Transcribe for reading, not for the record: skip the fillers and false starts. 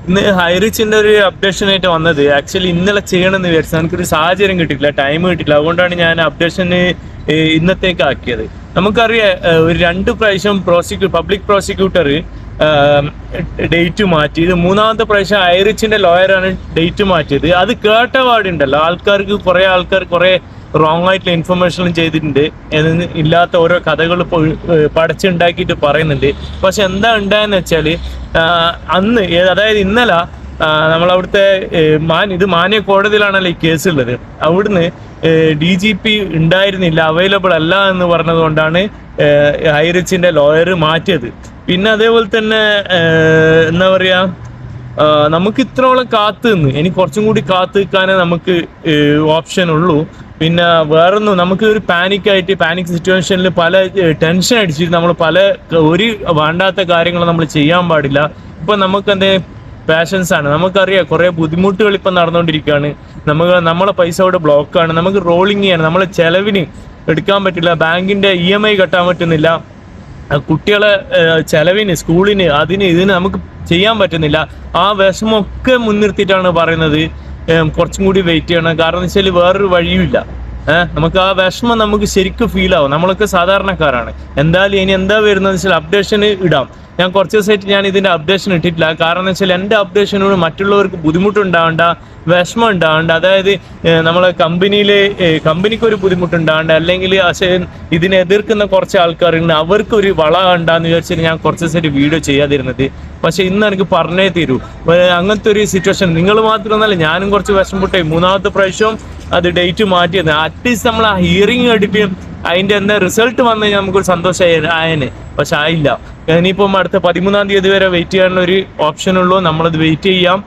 ഇന്ന് ഹൈറിച്ചിന്റെ ഒരു അപ്ഡേഷൻ ആയിട്ട് വന്നത്. ആക്ച്വലി ഇന്നലെ ചെയ്യണമെന്ന് വിചാരിച്ചു, എനിക്കൊരു സാഹചര്യം കിട്ടിയില്ല, ടൈം കിട്ടിയില്ല. അതുകൊണ്ടാണ് ഞാൻ അപ്ഡേഷന് ഇന്നത്തേക്ക് ആക്കിയത്. നമുക്കറിയാം, ഒരു 2 പ്രാവശ്യം പബ്ലിക് പ്രോസിക്യൂട്ടർ ഡേറ്റ് മാറ്റി. ഇത് 3ാമത്തെ പ്രാവശ്യം ഹൈറിച്ചിന്റെ ലോയറാണ് ഡേറ്റ് മാറ്റിയത്. അത് കേട്ട പാടുണ്ടല്ലോ, കുറെ ആൾക്കാർ കുറെ റോങ് ആയിട്ടുള്ള ഇൻഫർമേഷനും ചെയ്തിട്ടുണ്ട്, ഇല്ലാത്ത ഓരോ കഥകൾ പടച്ചുണ്ടാക്കിയിട്ട് പറയുന്നുണ്ട്. പക്ഷെ എന്താ ഉണ്ടായെന്ന് വെച്ചാൽ, അന്ന് അതായത് ഇന്നലെ നമ്മളവിടുത്തെ മാന്യ കോടതിയിലാണല്ലോ ഈ കേസ് ഉള്ളത്. അവിടുന്ന് DGP ഉണ്ടായിരുന്നില്ല, അവൈലബിൾ അല്ല എന്ന് പറഞ്ഞത് കൊണ്ടാണ് ഹൈറിച്ചിന്റെ ലോയർ മാറ്റിയത്. പിന്നെ അതേപോലെ തന്നെ എന്താ പറയാ, നമുക്ക് ഇത്രോളം കാത്തു നിന്ന് ഇനി കുറച്ചും കൂടി കാത്തു നിൽക്കാനേ നമുക്ക് ഓപ്ഷൻ ഉള്ളൂ. പിന്നെ വേറൊന്നും, നമുക്ക് ഒരു പാനിക് സിറ്റുവേഷനിൽ പല ടെൻഷൻ അടിച്ചിട്ട് നമ്മൾ ഒരു വേണ്ടാത്ത കാര്യങ്ങൾ നമ്മൾ ചെയ്യാൻ പാടില്ല. ഇപ്പൊ നമുക്ക് പാഷൻസ് ആണ്. നമുക്കറിയാം കുറെ ബുദ്ധിമുട്ടുകൾ ഇപ്പൊ നടന്നുകൊണ്ടിരിക്കുകയാണ്. നമ്മളെ പൈസ അവിടെ ബ്ലോക്കാണ്, നമുക്ക് റോളിങ് ചെയ്യാണ്, നമ്മളെ ചെലവിന് എടുക്കാൻ പറ്റില്ല, ബാങ്കിന്റെ EMI കെട്ടാൻ പറ്റുന്നില്ല, കുട്ടികളെ ചെലവിന് സ്കൂളിന് ഇതിന് നമുക്ക് ചെയ്യാൻ പറ്റുന്നില്ല. ആ വിഷമമൊക്കെ മുൻനിർത്തിയിട്ടാണ് പറയുന്നത് കുറച്ചും കൂടി വെയിറ്റ് ചെയ്യണം. കാരണം എന്ന് വെച്ചാൽ വേറൊരു വഴിയുമില്ല. നമുക്ക് ആ വിഷമം നമുക്ക് ശരിക്കും ഫീൽ ആവും. നമ്മളൊക്കെ സാധാരണക്കാരാണ്. എന്തായാലും ഇനി എന്താ വരുന്നത് വെച്ചാൽ അപ്ഡേഷന് ഇടാം. ഞാൻ കുറച്ച് ദിവസമായിട്ട് ഞാൻ ഇതിന്റെ അപ്ഡേഷൻ ഇട്ടിട്ടില്ല. കാരണം എന്ന് വെച്ചാൽ എൻ്റെ അപ്ഡേഷനോട് മറ്റുള്ളവർക്ക് ബുദ്ധിമുട്ടുണ്ടാവണ്ട, വിഷമം ഉണ്ടാവണ്ട, അതായത് നമ്മളെ കമ്പനിക്ക് ഒരു ബുദ്ധിമുട്ടുണ്ടാവണ്ട, അല്ലെങ്കിൽ ഇതിനെ എതിർക്കുന്ന കുറച്ച് ആൾക്കാരുണ്ട്, അവർക്കൊരു വള ഉണ്ടാന്ന് വിചാരിച്ചിട്ട് ഞാൻ കുറച്ച് ദിവസമായിട്ട് വീഡിയോ ചെയ്യാതിരുന്നത്. പക്ഷെ ഇന്ന് എനിക്ക് പറഞ്ഞേ തീരൂ. അങ്ങനത്തെ ഒരു സിറ്റുവേഷൻ നിങ്ങൾ മാത്രമൊന്നല്ല, ഞാനും കുറച്ച് വിഷമപ്പെട്ടേ. 3ാമത്തെ പ്രാവശ്യം അത് ഡേറ്റ് മാറ്റിയത്. അറ്റ്ലീസ്റ്റ് നമ്മൾ ആ ഹിയറിംഗ് കേട്ടിട്ട് അതിന്റെ റിസൾട്ട് വന്നു കഴിഞ്ഞാൽ നമുക്കൊരു സന്തോഷമായി ആയന്. പക്ഷെ ആയില്ല. ഇനിയിപ്പം അടുത്ത 13ാം തീയതി വരെ വെയിറ്റ് ചെയ്യാനുള്ള ഒരു ഓപ്ഷൻ ഉള്ളൂ. നമ്മളത് വെയിറ്റ് ചെയ്യാം.